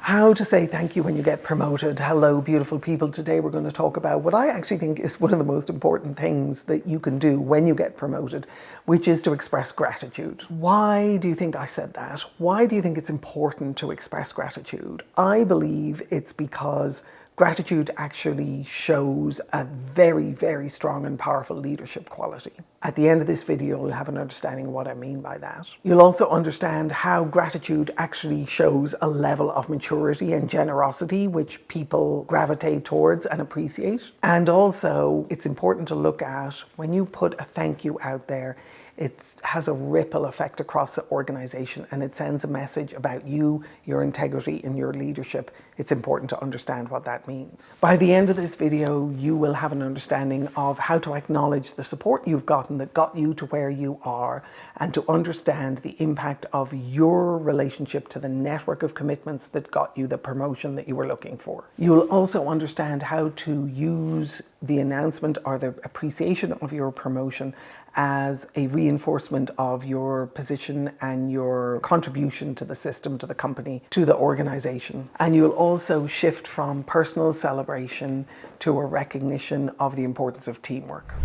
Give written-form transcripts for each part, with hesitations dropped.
How to say thank you when you get promoted. Hello, beautiful people. Today we're going to talk about what I actually think is one of the most important things that you can do when you get promoted, which is to express gratitude. Why do you think I said that? Why do you think it's important to express gratitude? I believe it's because gratitude actually shows a very, very strong and powerful leadership quality. At the end of this video, you'll have an understanding of what I mean by that. You'll also understand how gratitude actually shows a level of maturity and generosity which people gravitate towards and appreciate. And also, it's important to look at when you put a thank you out there, it has a ripple effect across the organization and it sends a message about you, your integrity, and your leadership. It's important to understand what that means. By the end of this video, you will have an understanding of how to acknowledge the support you've gotten that got you to where you are, and to understand the impact of your relationship to the network of commitments that got you the promotion that you were looking for. You will also understand how to use the announcement or the appreciation of your promotion as a reinforcement of your position and your contribution to the system, to the company, to the organization. And you'll also shift from personal celebration to a recognition of the importance of teamwork.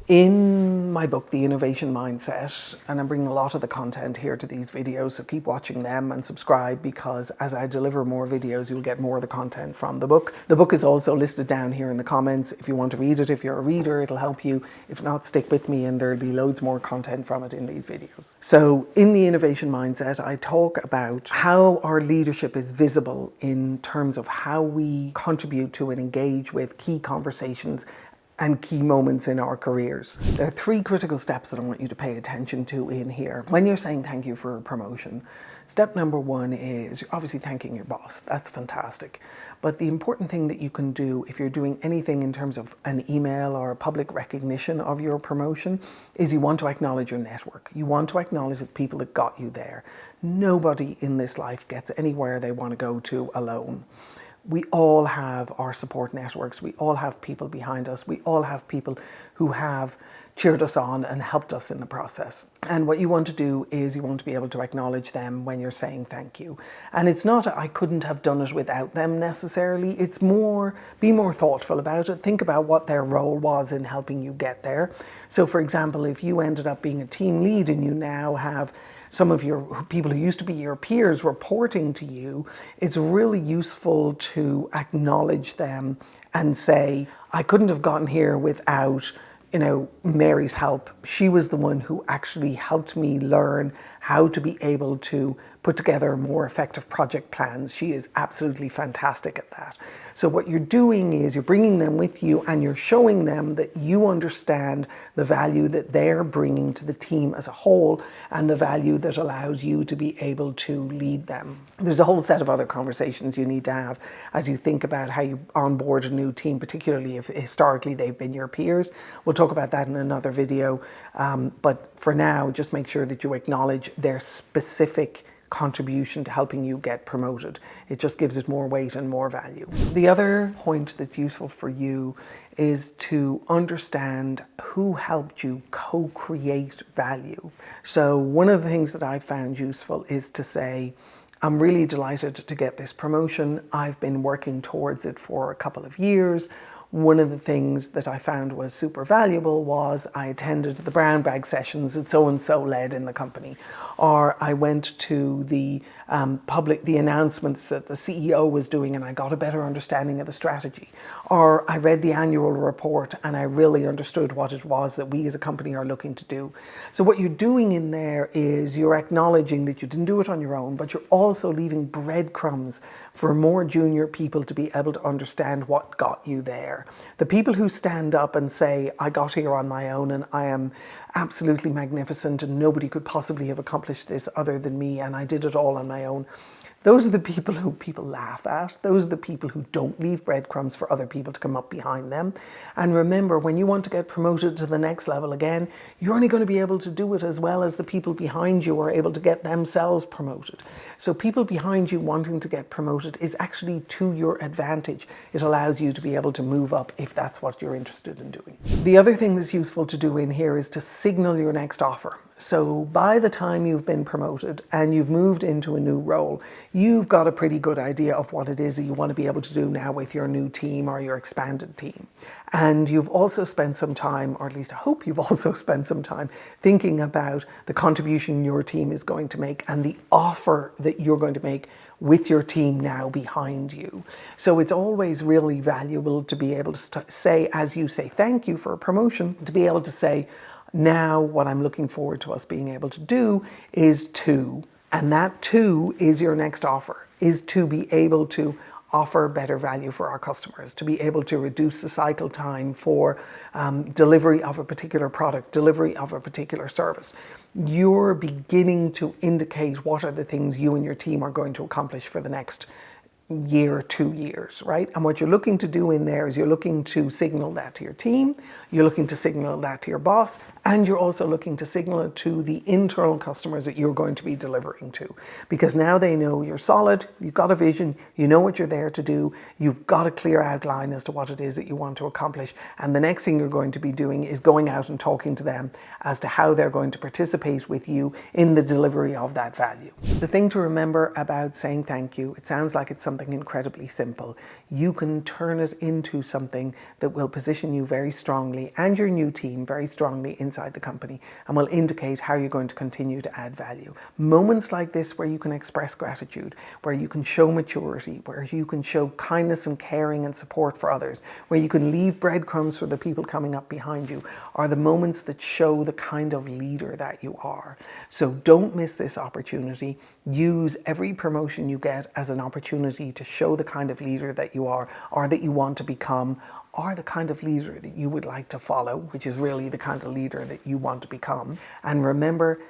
In my book, The Innovation Mindset, and I'm bringing a lot of the content here to these videos, so keep watching them and subscribe, because as I deliver more videos, you'll get more of the content from the book. The book is also listed down here in the comments if you want to read it. If you're a reader, it'll help you. If not, stick with me and there'll be loads more content from it in these videos. So in The Innovation Mindset, I talk about how our leadership is visible in terms of how we contribute to and engage with key conversations and key moments in our careers. There are three critical steps that I want you to pay attention to in here. When you're saying thank you for a promotion, step number one is you're obviously thanking your boss. That's fantastic. But the important thing that you can do if you're doing anything in terms of an email or a public recognition of your promotion is you want to acknowledge your network. You want to acknowledge the people that got you there. Nobody in this life gets anywhere they want to go to alone. We all have our support networks. We all have people behind us. We all have people who have cheered us on and helped us in the process. And what you want to do is you want to be able to acknowledge them when you're saying thank you. And it's not I couldn't have done it without them necessarily. It's more, be more thoughtful about it. Think about what their role was in helping you get there. So for example, if you ended up being a team lead and you now have some of your people who used to be your peers reporting to you, it's really useful to acknowledge them and say, I couldn't have gotten here without, Mary's help. She was the one who actually helped me learn how to be able to put together more effective project plans. She is absolutely fantastic at that. So what you're doing is you're bringing them with you and you're showing them that you understand the value that they're bringing to the team as a whole and the value that allows you to be able to lead them. There's a whole set of other conversations you need to have as you think about how you onboard a new team, particularly if historically they've been your peers. We'll talk about that in another video. But for now, just make sure that you acknowledge their specific contribution to helping you get promoted. It just gives it more weight and more value. The other point that's useful for you is to understand who helped you co-create value. So one of the things that I found useful is to say, I'm really delighted to get this promotion. I've been working towards it for a couple of years. One of the things that I found was super valuable was I attended the brown bag sessions that so-and-so led in the company, or I went to the the announcements that the CEO was doing and I got a better understanding of the strategy, or I read the annual report and I really understood what it was that we as a company are looking to do. So what you're doing in there is you're acknowledging that you didn't do it on your own, but you're also leaving breadcrumbs for more junior people to be able to understand what got you there. The people who stand up and say, I got here on my own and I am absolutely magnificent and nobody could possibly have accomplished this other than me and I did it all on my own. Those are the people who people laugh at. Those are the people who don't leave breadcrumbs for other people to come up behind them. And remember, when you want to get promoted to the next level again, you're only going to be able to do it as well as the people behind you are able to get themselves promoted. So people behind you wanting to get promoted is actually to your advantage. It allows you to be able to move up if that's what you're interested in doing. The other thing that's useful to do in here is to signal your next offer. So by the time you've been promoted and you've moved into a new role, you've got a pretty good idea of what it is that you want to be able to do now with your new team or your expanded team. And you've also spent some time, or at least I hope you've also spent some time, thinking about the contribution your team is going to make and the offer that you're going to make with your team now behind you. So it's always really valuable to be able to say, as you say thank you for a promotion, to be able to say, now what I'm looking forward to us being able to do is to, and that too is your next offer, is to be able to offer better value for our customers, to be able to reduce the cycle time for delivery of a particular product, delivery of a particular service. You're beginning to indicate what are the things you and your team are going to accomplish for the next year or 2 years, right? And what you're looking to do in there is you're looking to signal that to your team, you're looking to signal that to your boss, and you're also looking to signal it to the internal customers that you're going to be delivering to. Because now they know you're solid, you've got a vision, you know what you're there to do, you've got a clear outline as to what it is that you want to accomplish, and the next thing you're going to be doing is going out and talking to them as to how they're going to participate with you in the delivery of that value. The thing to remember about saying thank you, it sounds like it's something incredibly simple. You can turn it into something that will position you very strongly and your new team very strongly inside the company and will indicate how you're going to continue to add value. Moments like this where you can express gratitude, where you can show maturity, where you can show kindness and caring and support for others, where you can leave breadcrumbs for the people coming up behind you, are the moments that show the kind of leader that you are. So don't miss this opportunity. Use every promotion you get as an opportunity to show the kind of leader that you are, or that you want to become, or the kind of leader that you would like to follow, which is really the kind of leader that you want to become. And remember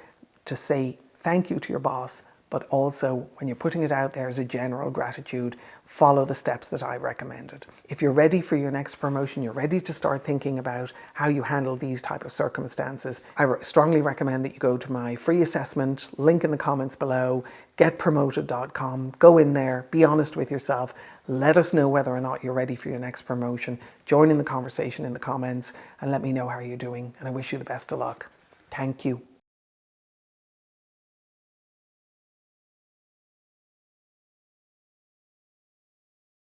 to say thank you to your boss, but also when you're putting it out there as a general gratitude, follow the steps that I recommended. If you're ready for your next promotion, you're ready to start thinking about how you handle these type of circumstances, I strongly recommend that you go to my free assessment, link in the comments below, getpromoted.com, go in there, be honest with yourself, let us know whether or not you're ready for your next promotion, join in the conversation in the comments and let me know how you're doing, and I wish you the best of luck. Thank you.